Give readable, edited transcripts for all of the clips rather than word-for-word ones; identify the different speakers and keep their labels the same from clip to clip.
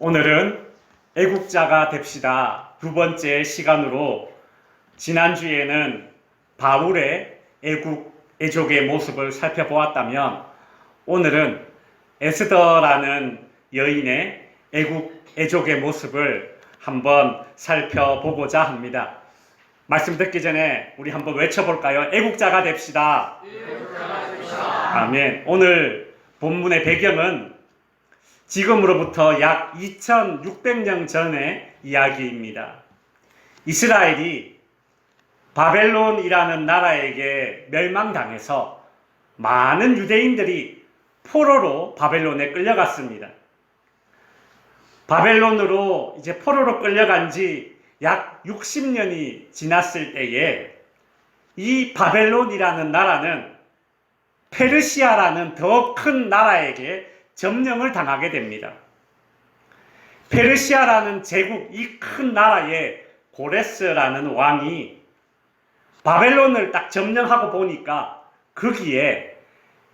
Speaker 1: 오늘은 애국자가 됩시다 두 번째 시간으로 지난주에는 바울의 애족의 모습을 살펴보았다면 오늘은 에스더라는 여인의 애족의 모습을 한번 살펴보고자 합니다. 말씀 듣기 전에 우리 한번 외쳐볼까요? 애국자가 됩시다.
Speaker 2: 애국자가 됩시다.
Speaker 1: 아멘. 오늘 본문의 배경은 지금으로부터 약 2600년 전의 이야기입니다. 이스라엘이 바벨론이라는 나라에게 멸망당해서 많은 유대인들이 포로로 바벨론에 끌려갔습니다. 바벨론으로 이제 포로로 끌려간 지 약 60년이 지났을 때에 이 바벨론이라는 나라는 페르시아라는 더 큰 나라에게 점령을 당하게 됩니다. 페르시아라는 제국, 이 큰 나라의 고레스라는 왕이 바벨론을 딱 점령하고 보니까 거기에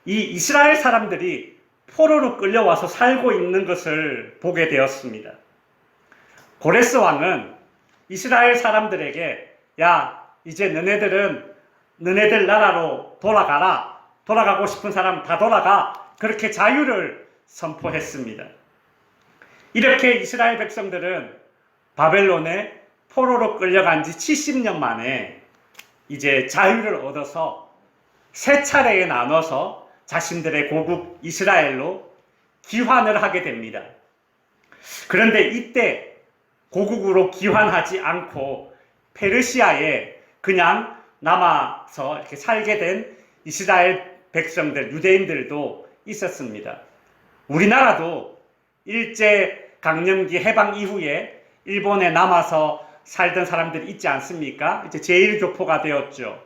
Speaker 1: 이 이스라엘 사람들이 포로로 끌려와서 살고 있는 것을 보게 되었습니다. 고레스 왕은 이스라엘 사람들에게 야, 이제 너네들 나라로 돌아가라. 돌아가고 싶은 사람 다 돌아가. 그렇게 자유를 선포했습니다. 이렇게 이스라엘 백성들은 바벨론에 포로로 끌려간 지 70년 만에 이제 자유를 얻어서 세 차례에 나눠서 자신들의 고국 이스라엘로 귀환을 하게 됩니다. 그런데 이때 고국으로 귀환하지 않고 페르시아에 그냥 남아서 이렇게 살게 된 이스라엘 백성들, 유대인들도 있었습니다. 우리나라도 일제강점기 해방 이후에 일본에 남아서 살던 사람들이 있지 않습니까? 이제 제1교포가 되었죠.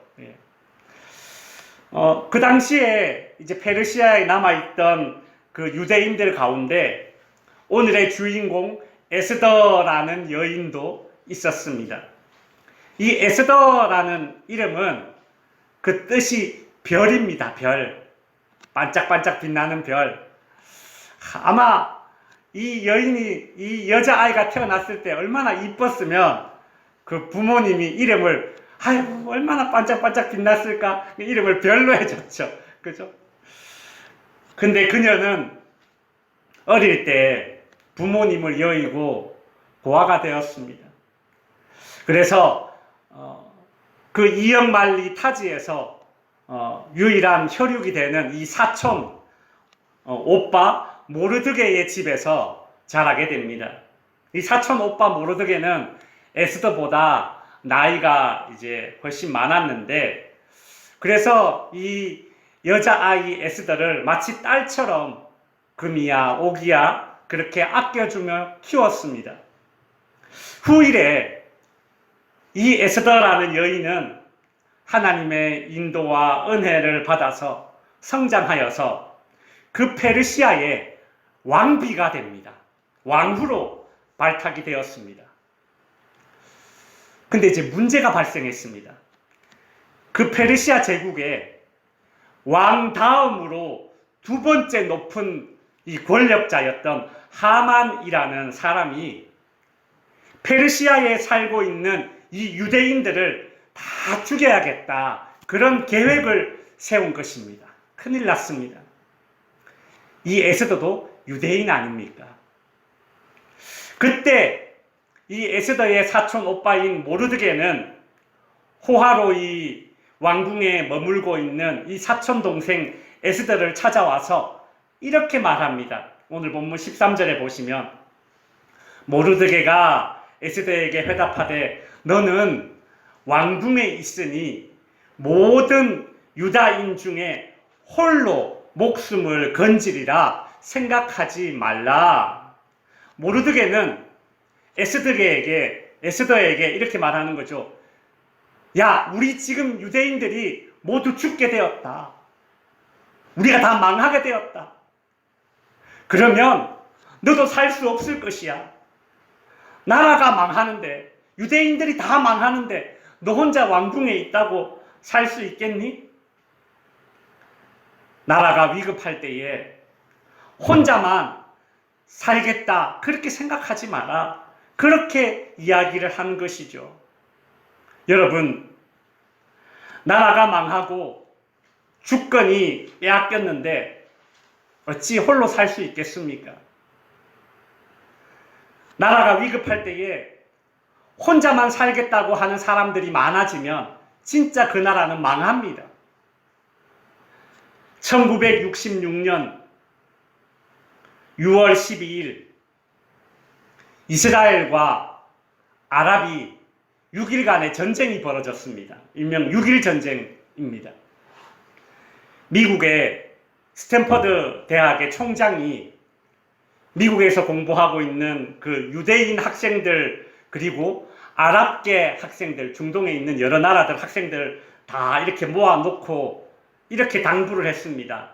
Speaker 1: 그 당시에 이제 페르시아에 남아있던 그 유대인들 가운데 오늘의 주인공 에스더라는 여인도 있었습니다. 이 에스더라는 이름은 그 뜻이 별입니다. 별. 반짝반짝 빛나는 별. 아마 이 여자아이가 태어났을 때 얼마나 이뻤으면 그 부모님이 이름을 아이고 얼마나 반짝반짝 빛났을까 이름을 별로 해줬죠. 그죠? 근데 그녀는 어릴 때 부모님을 여의고 고아가 되었습니다. 그래서 그 이역만리 타지에서 유일한 혈육이 되는 이 사촌 오빠 모르드게의 집에서 자라게 됩니다. 이 사촌 오빠 모르드게는 에스더보다 나이가 이제 훨씬 많았는데 그래서 이 여자아이 에스더를 마치 딸처럼 금이야 옥이야 그렇게 아껴주며 키웠습니다. 후일에 이 에스더라는 여인은 하나님의 인도와 은혜를 받아서 성장하여서 그 페르시아의 왕비가 됩니다. 왕후로 발탁이 되었습니다. 근데 이제 문제가 발생했습니다. 그 페르시아 제국의 왕 다음으로 두 번째 높은 이 권력자였던 하만이라는 사람이 페르시아에 살고 있는 이 유대인들을 다 죽여야겠다. 그런 계획을 세운 것입니다. 큰일 났습니다. 이 에스더도 유대인 아닙니까? 그때 이 에스더의 사촌 오빠인 모르드게는 호화로 이 왕궁에 머물고 있는 이 사촌 동생 에스더를 찾아와서 이렇게 말합니다. 오늘 본문 13절에 보시면 모르드게가 에스더에게 회답하되 너는 왕궁에 있으니 모든 유다인 중에 홀로 목숨을 건지리라 생각하지 말라. 모르드게는 에스더에게 이렇게 말하는 거죠. 야, 우리 지금 유대인들이 모두 죽게 되었다. 우리가 다 망하게 되었다. 그러면 너도 살 수 없을 것이야. 나라가 망하는데, 유대인들이 다 망하는데 너 혼자 왕궁에 있다고 살 수 있겠니? 나라가 위급할 때에 혼자만 살겠다 그렇게 생각하지 마라. 그렇게 이야기를 한 것이죠. 여러분, 나라가 망하고 주권이 빼앗겼는데 어찌 홀로 살 수 있겠습니까? 나라가 위급할 때에 혼자만 살겠다고 하는 사람들이 많아지면 진짜 그 나라는 망합니다. 1966년 6월 12일 이스라엘과 아랍이 6일간의 전쟁이 벌어졌습니다. 일명 6.1 전쟁입니다. 미국의 스탠퍼드 대학의 총장이 미국에서 공부하고 있는 그 유대인 학생들 그리고 아랍계 학생들, 중동에 있는 여러 나라들 학생들 다 이렇게 모아놓고 이렇게 당부를 했습니다.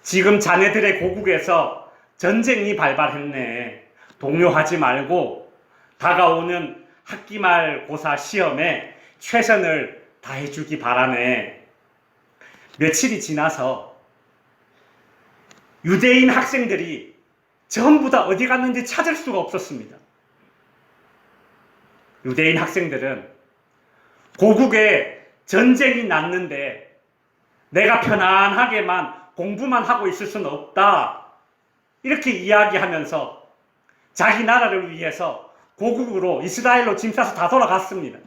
Speaker 1: 지금 자네들의 고국에서 전쟁이 발발했네. 동요하지 말고 다가오는 학기말 고사 시험에 최선을 다해주기 바라네. 며칠이 지나서 유대인 학생들이 전부 다 어디 갔는지 찾을 수가 없었습니다. 유대인 학생들은 고국에 전쟁이 났는데 내가 편안하게만 공부만 하고 있을 수는 없다. 이렇게 이야기하면서 자기 나라를 위해서 고국으로 이스라엘로 짐 싸서 다 돌아갔습니다.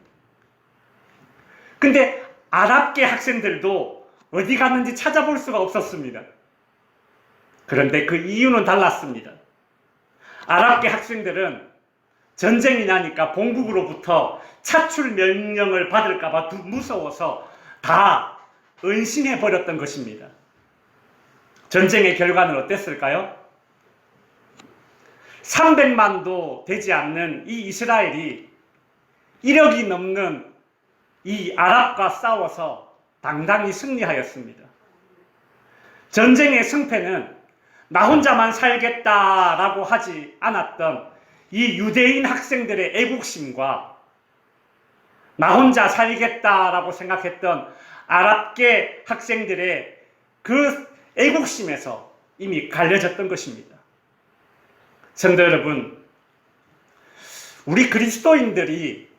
Speaker 1: 근데 아랍계 학생들도 어디 갔는지 찾아볼 수가 없었습니다. 그런데 그 이유는 달랐습니다. 아랍계 학생들은 전쟁이 나니까 본국으로부터 차출 명령을 받을까봐 무서워서 다 은신해버렸던 것입니다. 전쟁의 결과는 어땠을까요? 300만도 되지 않는 이 이스라엘이 1억이 넘는 이 아랍과 싸워서 당당히 승리하였습니다. 전쟁의 승패는 나 혼자만 살겠다라고 하지 않았던 이 유대인 학생들의 애국심과 나 혼자 살겠다라고 생각했던 아랍계 학생들의 그 애국심에서 이미 갈려졌던 것입니다. 성도 여러분, 우리 그리스도인들이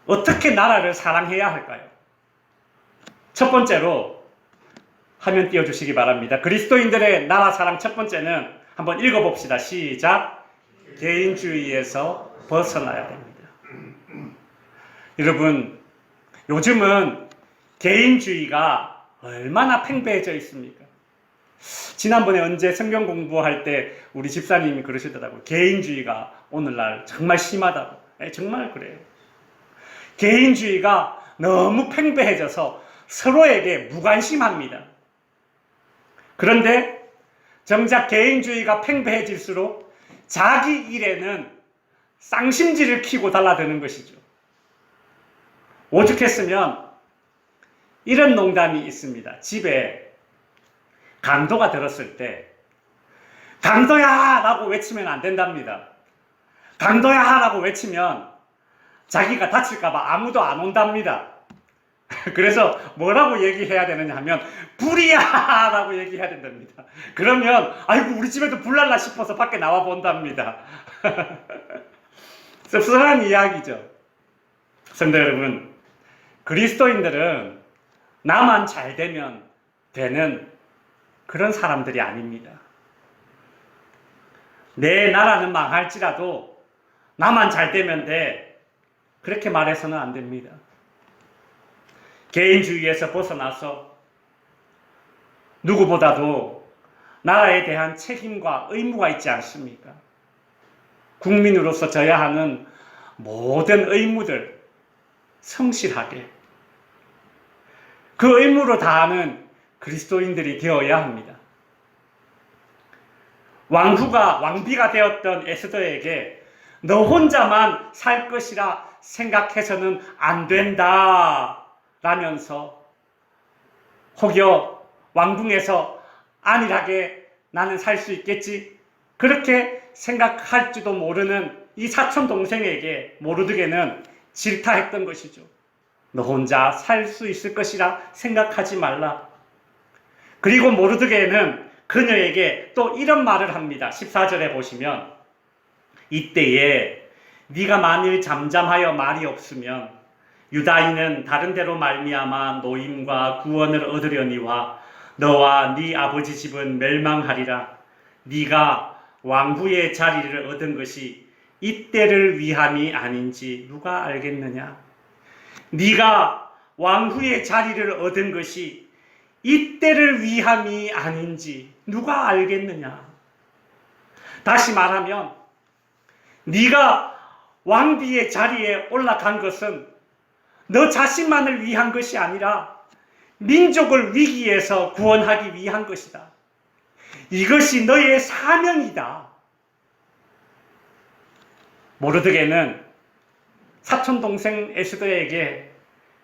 Speaker 1: 어떻게 나라를 사랑해야 할까요? 첫 번째로 화면 띄워주시기 바랍니다. 그리스도인들의 나라 사랑 첫 번째는 한번 읽어봅시다. 시작. 개인주의에서 벗어나야 됩니다. 여러분, 요즘은 개인주의가 얼마나 팽배해져 있습니까? 지난번에 언제 성경 공부할 때 우리 집사님이 그러시더라고요. 개인주의가 오늘날 정말 심하다고. 정말 그래요. 개인주의가 너무 팽배해져서 서로에게 무관심합니다. 그런데 정작 개인주의가 팽배해질수록 자기 일에는 쌍심지를 키고 달라드는 것이죠. 오죽했으면 이런 농담이 있습니다. 집에 강도가 들었을 때 강도야! 라고 외치면 안 된답니다. 강도야! 라고 외치면 자기가 다칠까봐 아무도 안 온답니다. 그래서 뭐라고 얘기해야 되느냐 하면 불이야! 라고 얘기해야 된답니다. 그러면 아이고 우리 집에도 불 날라 싶어서 밖에 나와 본답니다. 씁쓸한 이야기죠. 성도 여러분, 그리스도인들은 나만 잘 되면 되는 그런 사람들이 아닙니다. 내 나라는 망할지라도 나만 잘 되면 돼. 그렇게 말해서는 안 됩니다. 개인주의에서 벗어나서 누구보다도 나라에 대한 책임과 의무가 있지 않습니까? 국민으로서 져야 하는 모든 의무들 성실하게 그 의무를 다하는 그리스도인들이 되어야 합니다. 왕비가 되었던 에스더에게 너 혼자만 살 것이라 생각해서는 안 된다 라면서 혹여 왕궁에서 안일하게 나는 살 수 있겠지 그렇게 생각할지도 모르는 이 사촌 동생에게 모르드게는 질타했던 것이죠. 너 혼자 살 수 있을 것이라 생각하지 말라. 그리고 모르드게는 그녀에게 또 이런 말을 합니다. 14절에 보시면 이때에 네가 만일 잠잠하여 말이 없으면 유다인은 다른 데로 말미암아 노임과 구원을 얻으려니와 너와 네 아버지 집은 멸망하리라. 네가 왕후의 자리를 얻은 것이 이때를 위함이 아닌지 누가 알겠느냐? 네가 왕후의 자리를 얻은 것이 이때를 위함이 아닌지 누가 알겠느냐? 다시 말하면 네가 왕비의 자리에 올라간 것은 너 자신만을 위한 것이 아니라 민족을 위기에서 구원하기 위한 것이다. 이것이 너의 사명이다. 모르드게는 사촌동생 에스더에게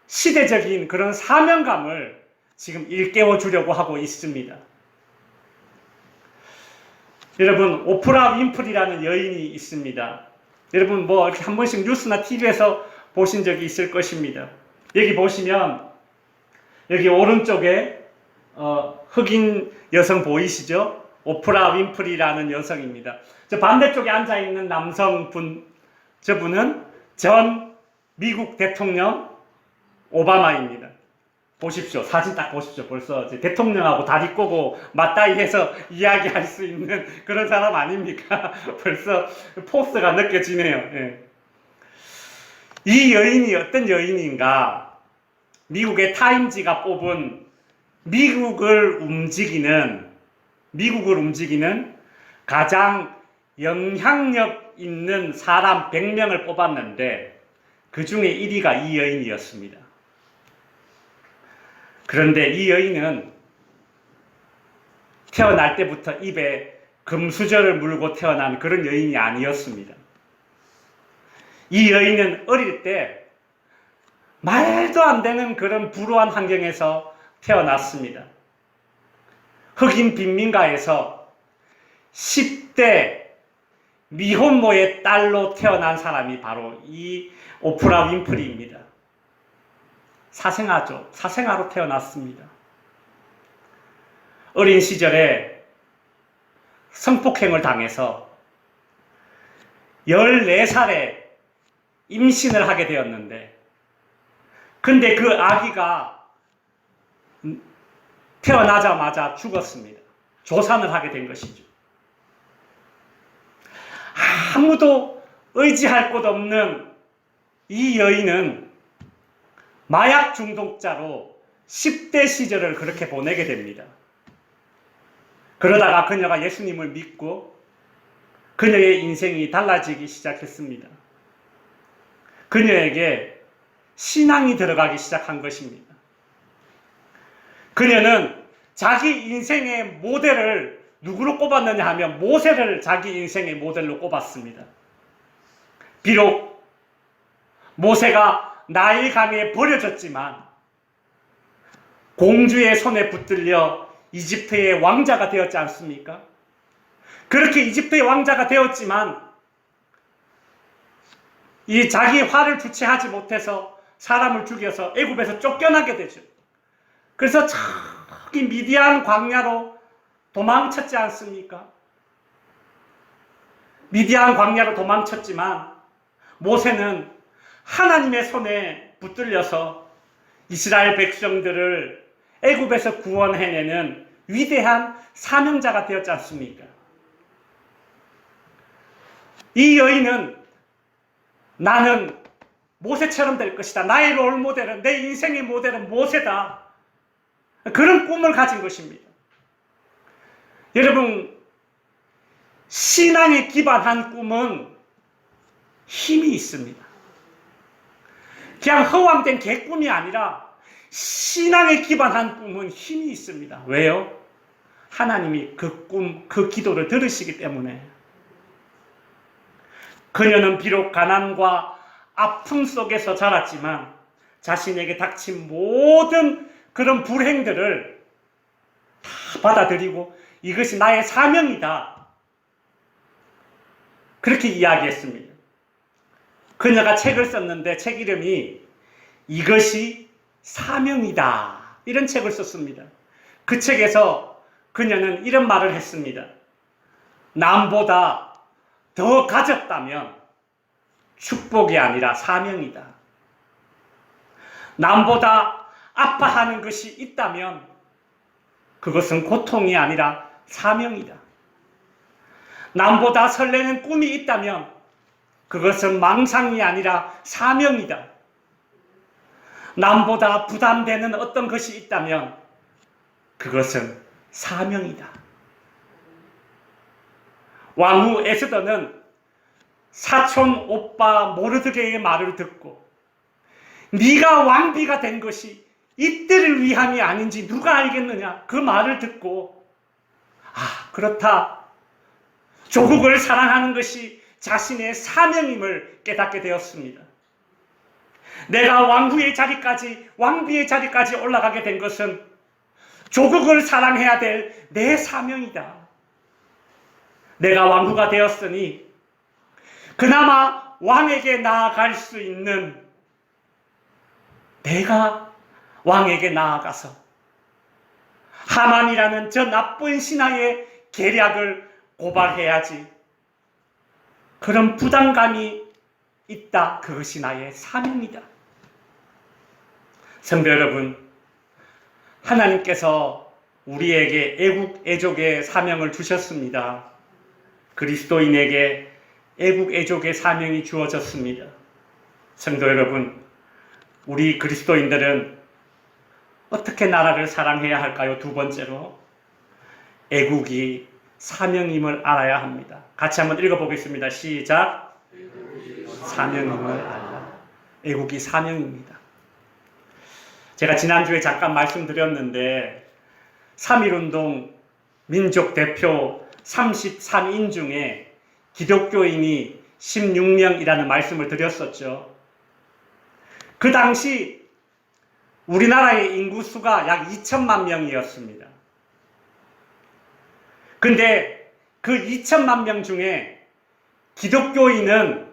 Speaker 1: 시대적인 그런 사명감을 지금 일깨워 주려고 하고 있습니다. 여러분, 오프라 윈프리라는 여인이 있습니다. 여러분 뭐 이렇게 한 번씩 뉴스나 TV에서 보신 적이 있을 것입니다. 여기 보시면 여기 오른쪽에 흑인 여성 보이시죠? 오프라 윈프리라는 여성입니다. 저 반대쪽에 앉아있는 남성분, 저분은 전 미국 대통령 오바마입니다. 보십시오. 사진 딱 보십시오. 벌써 이제 대통령하고 다리 꼬고 맞다이 해서 이야기할 수 있는 그런 사람 아닙니까? 벌써 포스가 느껴지네요. 예. 이 여인이 어떤 여인인가? 미국의 타임지가 뽑은 미국을 움직이는 가장 영향력 있는 사람 100명을 뽑았는데 그 중에 1위가 이 여인이었습니다. 그런데 이 여인은 태어날 때부터 입에 금수저를 물고 태어난 그런 여인이 아니었습니다. 이 여인은 어릴 때 말도 안 되는 그런 불우한 환경에서 태어났습니다. 흑인 빈민가에서 10대 미혼모의 딸로 태어난 사람이 바로 이 오프라 윈프리입니다. 사생아로 태어났습니다. 어린 시절에 성폭행을 당해서 14살에 임신을 하게 되었는데, 근데 그 아기가 태어나자마자 죽었습니다. 조산을 하게 된 것이죠. 아무도 의지할 곳 없는 이 여인은 마약 중독자로 10대 시절을 그렇게 보내게 됩니다. 그러다가 그녀가 예수님을 믿고 그녀의 인생이 달라지기 시작했습니다. 그녀에게 신앙이 들어가기 시작한 것입니다. 그녀는 자기 인생의 모델을 누구로 꼽았느냐 하면 모세를 자기 인생의 모델로 꼽았습니다. 비록 모세가 나일강에 버려졌지만 공주의 손에 붙들려 이집트의 왕자가 되었지 않습니까? 그렇게 이집트의 왕자가 되었지만 이 자기 화를 주체하지 못해서 사람을 죽여서 애굽에서 쫓겨나게 되죠. 그래서 저기 미디안 광야로 도망쳤지 않습니까? 미디안 광야로 도망쳤지만 모세는 하나님의 손에 붙들려서 이스라엘 백성들을 애굽에서 구원해내는 위대한 사명자가 되었지 않습니까? 이 여인은 나는 모세처럼 될 것이다. 나의 롤모델은, 내 인생의 모델은 모세다. 그런 꿈을 가진 것입니다. 여러분, 신앙에 기반한 꿈은 힘이 있습니다. 그냥 허황된 개꿈이 아니라 신앙에 기반한 꿈은 힘이 있습니다. 왜요? 하나님이 그 꿈, 그 기도를 들으시기 때문에. 그녀는 비록 가난과 아픔 속에서 자랐지만 자신에게 닥친 모든 그런 불행들을 다 받아들이고 이것이 나의 사명이다. 그렇게 이야기했습니다. 그녀가 책을 썼는데 책 이름이 이것이 사명이다. 이런 책을 썼습니다. 그 책에서 그녀는 이런 말을 했습니다. 남보다 더 가졌다면 축복이 아니라 사명이다. 남보다 아파하는 것이 있다면 그것은 고통이 아니라 사명이다. 남보다 설레는 꿈이 있다면 그것은 망상이 아니라 사명이다. 남보다 부담되는 어떤 것이 있다면 그것은 사명이다. 왕후 에스더는 사촌 오빠 모르드게의 말을 듣고 네가 왕비가 된 것이 이때를 위함이 아닌지 누가 알겠느냐, 그 말을 듣고 그렇다, 조국을 사랑하는 것이 자신의 사명임을 깨닫게 되었습니다. 내가 왕비의 자리까지 올라가게 된 것은 조국을 사랑해야 될 내 사명이다. 내가 왕후가 되었으니 그나마 왕에게 나아갈 수 있는 내가 왕에게 나아가서 하만이라는 저 나쁜 신하의 계략을 고발해야지. 그런 부담감이 있다. 그것이 나의 사명이다. 성도 여러분, 하나님께서 우리에게 애국 애족의 사명을 주셨습니다. 그리스도인에게 애국 애족의 사명이 주어졌습니다. 성도 여러분, 우리 그리스도인들은 어떻게 나라를 사랑해야 할까요? 두 번째로, 애국이 사명임을 알아야 합니다. 같이 한번 읽어보겠습니다. 시작. 사명임을 알라. 애국이 사명입니다. 제가 지난주에 잠깐 말씀드렸는데 3.1운동 민족 대표 33인 중에 기독교인이 16명이라는 말씀을 드렸었죠. 그 당시 우리나라의 인구수가 약 2천만 명이었습니다. 근데 그 2천만 명 중에 기독교인은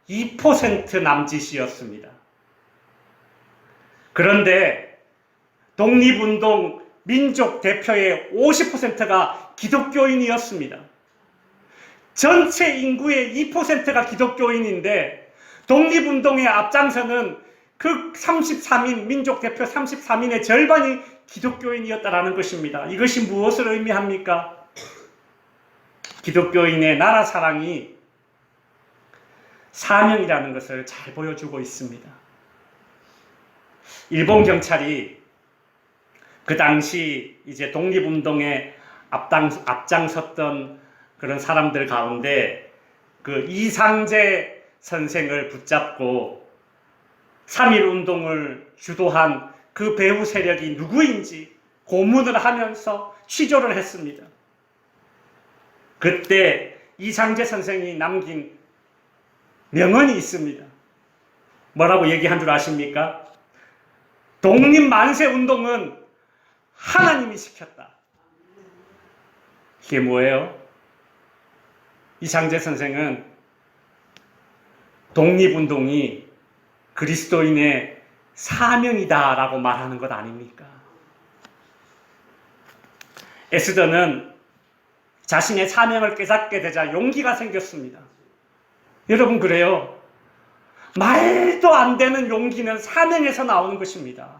Speaker 1: 2% 남짓이었습니다. 그런데 독립운동 민족 대표의 50%가 기독교인이었습니다. 전체 인구의 2%가 기독교인인데 독립운동의 앞장서는 그 33인, 민족 대표 33인의 절반이 기독교인이었다라는 것입니다. 이것이 무엇을 의미합니까? 기독교인의 나라 사랑이 사명이라는 것을 잘 보여주고 있습니다. 일본 경찰이 그 당시 이제 독립운동에 앞장섰던 그런 사람들 가운데 그 이상재 선생을 붙잡고 3.1운동을 주도한 그 배후 세력이 누구인지 고문을 하면서 취조를 했습니다. 그때 이상재 선생이 남긴 명언이 있습니다. 뭐라고 얘기한 줄 아십니까? 독립만세운동은 하나님이 시켰다. 이게 뭐예요? 이상재 선생은 독립운동이 그리스도인의 사명이다라고 말하는 것 아닙니까? 에스더는 자신의 사명을 깨닫게 되자 용기가 생겼습니다. 여러분, 그래요. 말도 안 되는 용기는 사명에서 나오는 것입니다.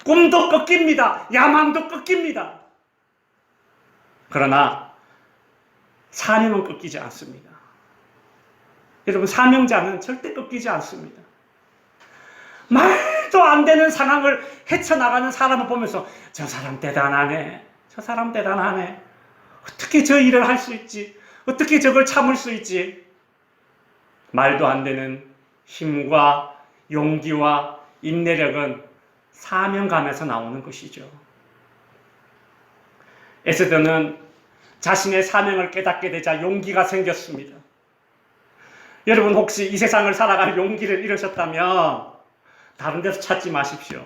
Speaker 1: 꿈도 꺾입니다. 야망도 꺾입니다. 그러나 사명은 꺾이지 않습니다. 여러분, 사명자는 절대 꺾이지 않습니다. 말도 안 되는 상황을 헤쳐나가는 사람을 보면서 저 사람 대단하네. 저 사람 대단하네. 어떻게 저 일을 할 수 있지? 어떻게 저걸 참을 수 있지? 말도 안 되는 힘과 용기와 인내력은 사명감에서 나오는 것이죠. 에스더는 자신의 사명을 깨닫게 되자 용기가 생겼습니다. 여러분, 혹시 이 세상을 살아갈 용기를 잃으셨다면 다른 데서 찾지 마십시오.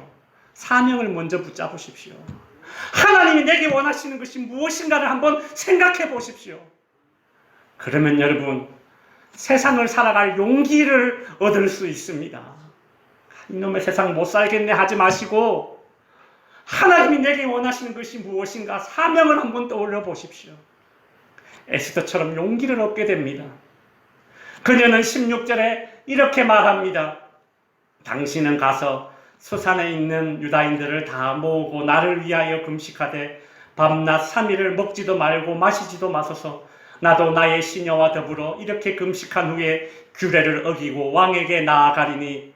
Speaker 1: 사명을 먼저 붙잡으십시오. 하나님이 내게 원하시는 것이 무엇인가를 한번 생각해 보십시오. 그러면 여러분, 세상을 살아갈 용기를 얻을 수 있습니다. 이놈의 세상 못 살겠네 하지 마시고 하나님이 내게 원하시는 것이 무엇인가 사명을 한번 떠올려 보십시오. 에스더처럼 용기를 얻게 됩니다. 그녀는 16절에 이렇게 말합니다. 당신은 가서 수산에 있는 유다인들을 다 모으고 나를 위하여 금식하되 밤낮 3일을 먹지도 말고 마시지도 마소서. 나도 나의 시녀와 더불어 이렇게 금식한 후에 규례를 어기고 왕에게 나아가리니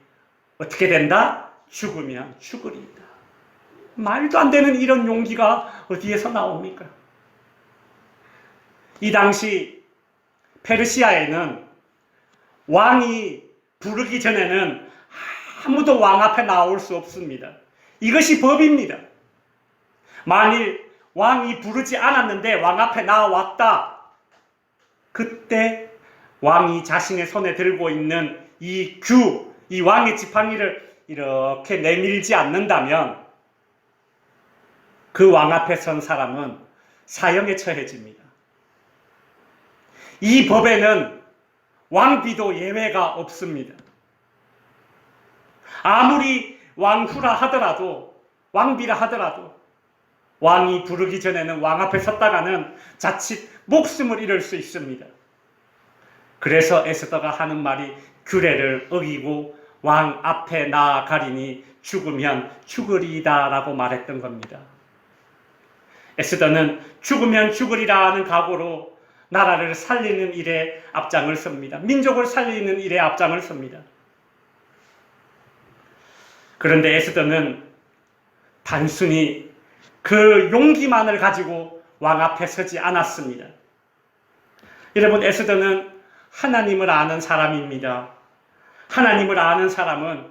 Speaker 1: 어떻게 된다? 죽으면 죽으리이다. 말도 안 되는 이런 용기가 어디에서 나옵니까? 이 당시 페르시아에는 왕이 부르기 전에는 아무도 왕 앞에 나올 수 없습니다. 이것이 법입니다. 만일 왕이 부르지 않았는데 왕 앞에 나왔다. 그때 왕이 자신의 손에 들고 있는 이 왕의 지팡이를 이렇게 내밀지 않는다면 그 왕 앞에 선 사람은 사형에 처해집니다. 이 법에는 왕비도 예외가 없습니다. 아무리 왕후라 하더라도, 왕비라 하더라도 왕이 부르기 전에는 왕 앞에 섰다가는 자칫 목숨을 잃을 수 있습니다. 그래서 에스더가 하는 말이 규례를 어기고 왕 앞에 나아가리니 죽으면 죽으리이다 라고 말했던 겁니다. 에스더는 죽으면 죽으리라는 각오로 나라를 살리는 일에 앞장을 섭니다. 민족을 살리는 일에 앞장을 섭니다. 그런데 에스더는 단순히 그 용기만을 가지고 왕 앞에 서지 않았습니다. 여러분, 에스더는 하나님을 아는 사람입니다. 하나님을 아는 사람은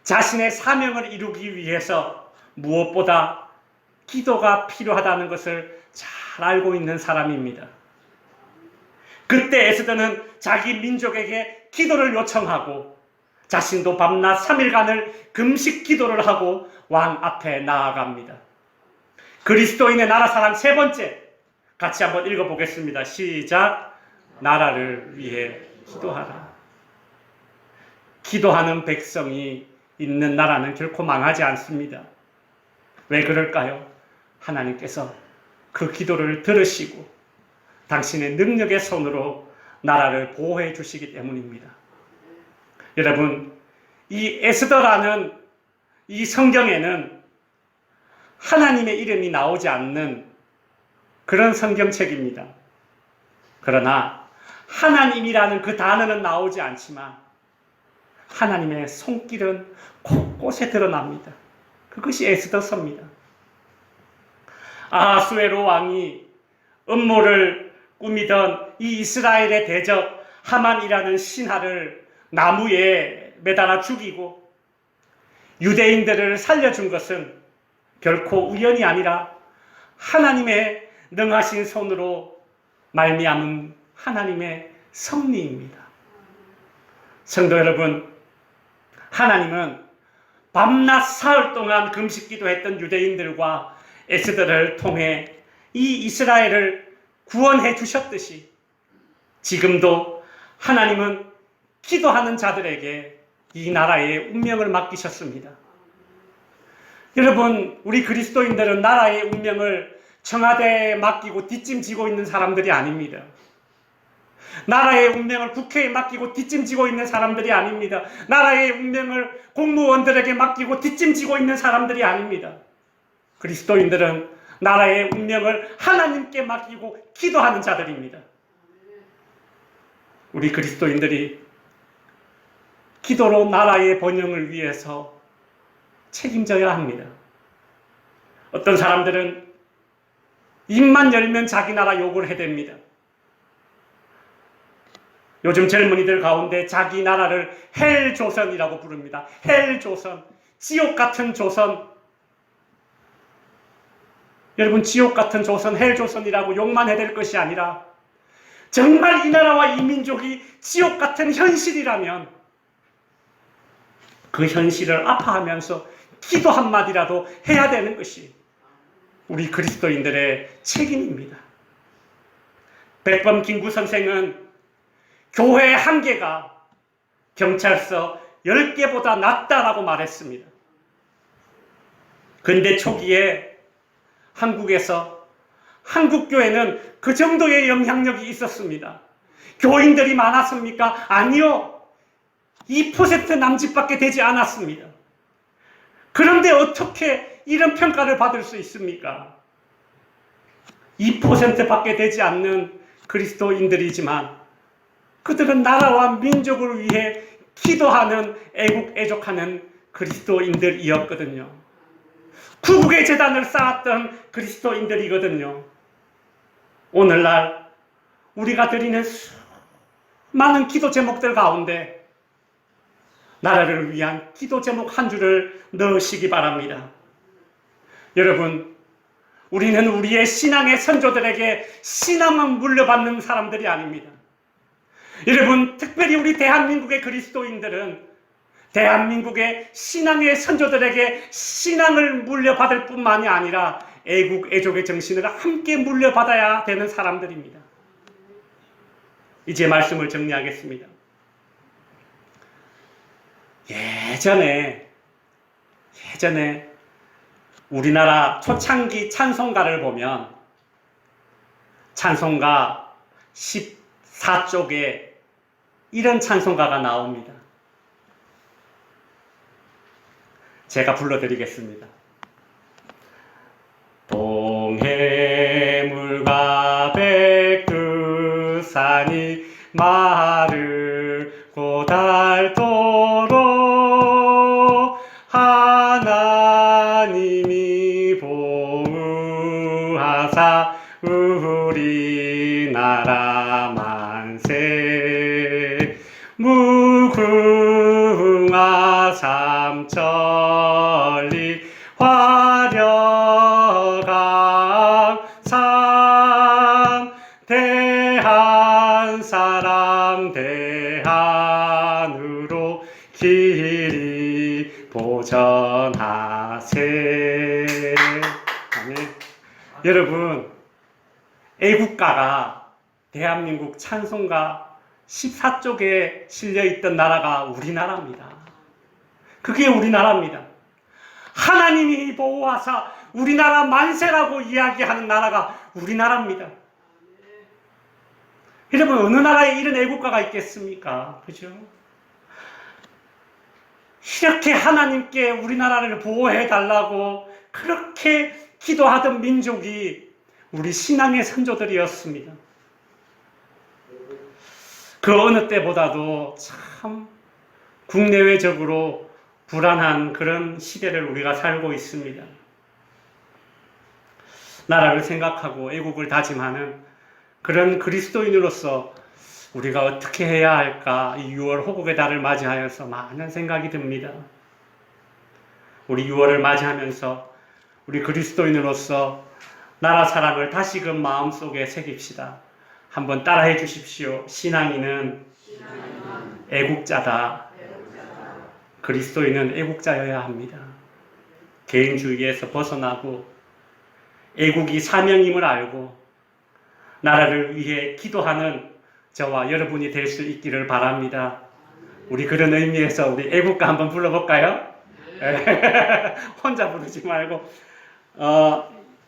Speaker 1: 자신의 사명을 이루기 위해서 무엇보다 기도가 필요하다는 것을 잘 알고 있는 사람입니다. 그때 에스더는 자기 민족에게 기도를 요청하고 자신도 밤낮 3일간을 금식 기도를 하고 왕 앞에 나아갑니다. 그리스도인의 나라 사랑 세 번째, 같이 한번 읽어보겠습니다. 시작. 나라를 위해 기도하라. 기도하는 백성이 있는 나라는 결코 망하지 않습니다. 왜 그럴까요? 하나님께서 그 기도를 들으시고 당신의 능력의 손으로 나라를 보호해 주시기 때문입니다. 여러분, 이 에스더라는 이 성경에는 하나님의 이름이 나오지 않는 그런 성경책입니다. 그러나 하나님이라는 그 단어는 나오지 않지만 하나님의 손길은 곳곳에 드러납니다. 그것이 에스더서입니다. 아하수에로 왕이 음모를 꾸미던 이 이스라엘의 대적 하만이라는 신하를 나무에 매달아 죽이고 유대인들을 살려준 것은 결코 우연이 아니라 하나님의 능하신 손으로 말미암은 하나님의 섭리입니다. 성도 여러분, 하나님은 밤낮 사흘 동안 금식 기도했던 유대인들과 에스더를 통해 이 이스라엘을 구원해 주셨듯이 지금도 하나님은 기도하는 자들에게 이 나라의 운명을 맡기셨습니다. 여러분, 우리 그리스도인들은 나라의 운명을 청와대에 맡기고 뒷짐지고 있는 사람들이 아닙니다. 나라의 운명을 국회에 맡기고 뒷짐지고 있는 사람들이 아닙니다. 나라의 운명을 공무원들에게 맡기고 뒷짐지고 있는 사람들이 아닙니다. 그리스도인들은 나라의 운명을 하나님께 맡기고 기도하는 자들입니다. 우리 그리스도인들이 기도로 나라의 번영을 위해서 책임져야 합니다. 어떤 사람들은 입만 열면 자기 나라 욕을 해댑니다. 요즘 젊은이들 가운데 자기 나라를 헬조선이라고 부릅니다. 헬조선, 지옥 같은 조선. 여러분, 지옥 같은 조선, 헬조선이라고 욕만 해댈 것이 아니라 정말 이 나라와 이 민족이 지옥 같은 현실이라면 그 현실을 아파하면서 기도 한마디라도 해야 되는 것이 우리 그리스도인들의 책임입니다. 백범 김구 선생은 교회 한 개가 경찰서 10개보다 낫다라고 말했습니다. 근대 초기에 한국에서 한국교회는 그 정도의 영향력이 있었습니다. 교인들이 많았습니까? 아니요. 2% 남짓밖에 되지 않았습니다. 그런데 어떻게 이런 평가를 받을 수 있습니까? 2%밖에 되지 않는 그리스도인들이지만 그들은 나라와 민족을 위해 기도하는 애국애족하는 그리스도인들이었거든요. 구국의 재단을 쌓았던 그리스도인들이거든요. 오늘날 우리가 드리는 많은 기도 제목들 가운데 나라를 위한 기도 제목 한 줄을 넣으시기 바랍니다. 여러분, 우리는 우리의 신앙의 선조들에게 신앙을 물려받는 사람들이 아닙니다. 여러분, 특별히 우리 대한민국의 그리스도인들은 대한민국의 신앙의 선조들에게 신앙을 물려받을 뿐만이 아니라 애국, 애족의 정신을 함께 물려받아야 되는 사람들입니다. 이제 말씀을 정리하겠습니다. 예전에 우리나라 초창기 찬송가를 보면 찬송가 14쪽에 이런 찬송가가 나옵니다. 제가 불러드리겠습니다. 동해물과 백두산이 마르고 닳도록 하나님이 보호하사 우리나라 만세 무궁화 삼천리 화려강산 대한 사람 대한으로 길이 보전하세. 아멘. 여러분, 애국가가 대한민국 찬송가 14쪽에 실려있던 나라가 우리나라입니다. 그게 우리나라입니다. 하나님이 보호하사 우리나라 만세라고 이야기하는 나라가 우리나라입니다. 여러분, 어느 나라에 이런 애국가가 있겠습니까? 그죠? 이렇게 하나님께 우리나라를 보호해달라고 그렇게 기도하던 민족이 우리 신앙의 선조들이었습니다. 그 어느 때보다도 참 국내외적으로 불안한 그런 시대를 우리가 살고 있습니다. 나라를 생각하고 애국을 다짐하는 그런 그리스도인으로서 우리가 어떻게 해야 할까? 이 6월 호국의 달을 맞이하여서 많은 생각이 듭니다. 우리 6월을 맞이하면서 우리 그리스도인으로서 나라 사랑을 다시금 마음속에 새깁시다. 한번 따라해 주십시오. 신앙인은 애국자다. 그리스도인은 애국자여야 합니다. 개인주의에서 벗어나고 애국이 사명임을 알고 나라를 위해 기도하는 저와 여러분이 될 수 있기를 바랍니다. 우리 그런 의미에서 우리 애국가 한번 불러볼까요? 혼자 부르지 말고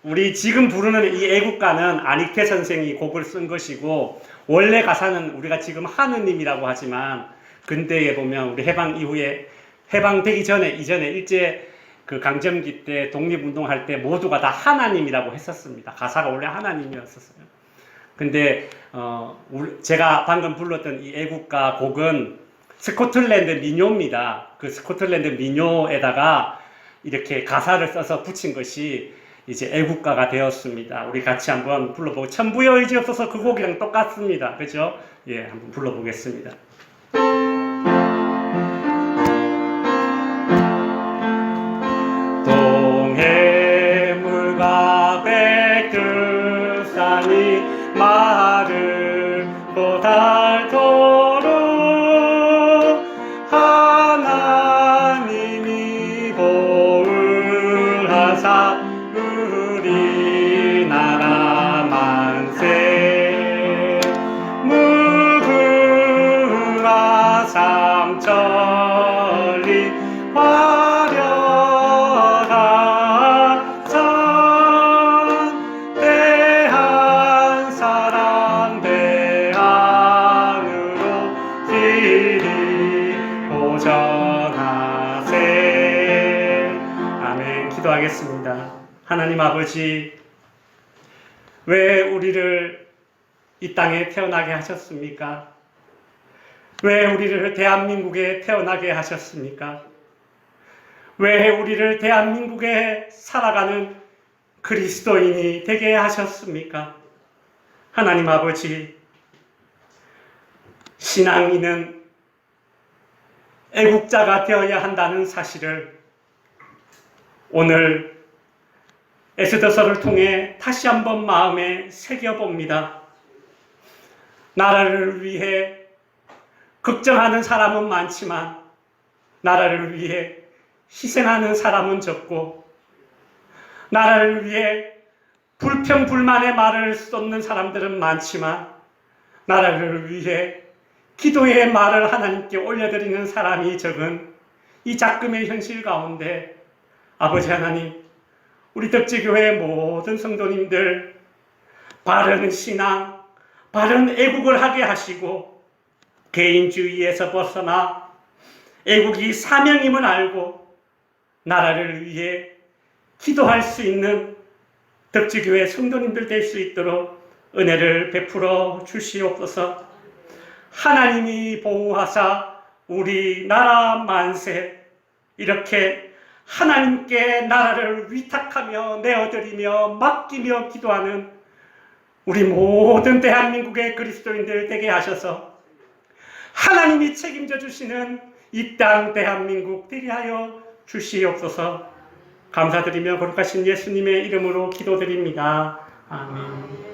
Speaker 1: 우리 지금 부르는 이 애국가는 안익태 선생이 곡을 쓴 것이고 원래 가사는 우리가 지금 하느님이라고 하지만 근대에 보면 우리 해방 이후에 해방되기 전에 이전에 일제 그 강점기 때 독립운동할 때 모두가 다 하나님이라고 했었습니다. 가사가 원래 하나님이었었어요. 근데 제가 방금 불렀던 이 애국가 곡은 스코틀랜드 민요입니다. 그 스코틀랜드 민요에다가 이렇게 가사를 써서 붙인 것이 이제 애국가가 되었습니다. 우리 같이 한번 불러보고 천부의 의지 없어서 그 곡이랑 똑같습니다. 그죠? 예, 한번 불러보겠습니다. 동해물과 백두산이 마르고 닳도록 하나님이 보호하사 우리나라 만세 무궁화 삼천리 화려한 기도하겠습니다. 하나님 아버지, 왜 우리를 이 땅에 태어나게 하셨습니까? 왜 우리를 대한민국에 태어나게 하셨습니까? 왜 우리를 대한민국에 살아가는 그리스도인이 되게 하셨습니까? 하나님 아버지, 신앙인은 애국자가 되어야 한다는 사실을 오늘 에스더서를 통해 다시 한번 마음에 새겨봅니다. 나라를 위해 걱정하는 사람은 많지만 나라를 위해 희생하는 사람은 적고, 나라를 위해 불평불만의 말을 쏟는 사람들은 많지만 나라를 위해 기도의 말을 하나님께 올려드리는 사람이 적은 이 작금의 현실 가운데 아버지 하나님, 우리 덕지교회 모든 성도님들 바른 신앙, 바른 애국을 하게 하시고 개인주의에서 벗어나 애국이 사명임을 알고 나라를 위해 기도할 수 있는 덕지교회 성도님들 될 수 있도록 은혜를 베풀어 주시옵소서. 하나님이 보호하사 우리 나라 만세, 이렇게 하나님께 나라를 위탁하며 내어드리며 맡기며 기도하는 우리 모든 대한민국의 그리스도인들 되게 하셔서 하나님이 책임져 주시는 이 땅 대한민국 되게 하여 주시옵소서. 감사드리며 거룩하신 예수님의 이름으로 기도드립니다. 아멘.